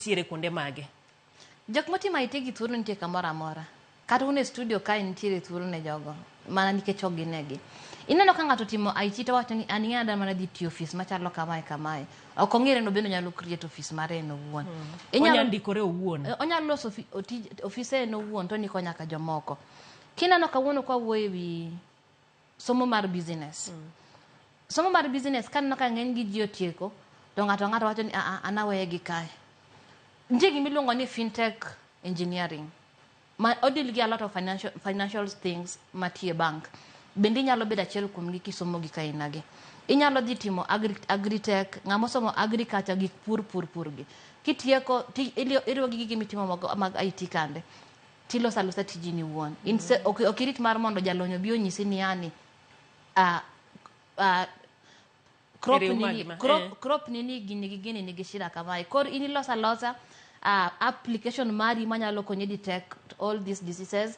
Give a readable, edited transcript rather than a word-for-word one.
tiere kuonde mage? Jok motimo IT gi thuolo nitie kamoro amora. Kata une studio kae nitiere thuolo ne jogo. Mana nikech ok ginegi. Ineno ka ng'ato timo IT to wacho ni an ing'ada mana dhi tiyo ofis machalo kamae kamae. Ok ong'ere no bende nyalo create ofis mare en owuon. Onyalo ndikore owuon. Onyalo loso ofise en owuon to ndiko nyaka jomoko. Kineno kawuono kwa wuoyo ewi somo mar business. Somo mar business kaneno ka ng'eny gi ji otieko to ng'ato wacho ni an aweye gi kae. Nitie gimiluongo ni fintech engineering. Odil gi a lot of financial things matie bank. Bende inyalo bedo achiel kuom gi kisomo gi kainagi. Inyalo dhi timo agritech, ng'ama somo agriculture gi pur gi. Kitieko iriwo gi gigi mitimo mag IT kande. Tiloso alosa tijini wuon. Ok irit mar mondo jalony obi onyisi ni yani crop nini gini nigi shida kamae. Kor in iloso alosa application mari manyalo konyi detect all these diseases.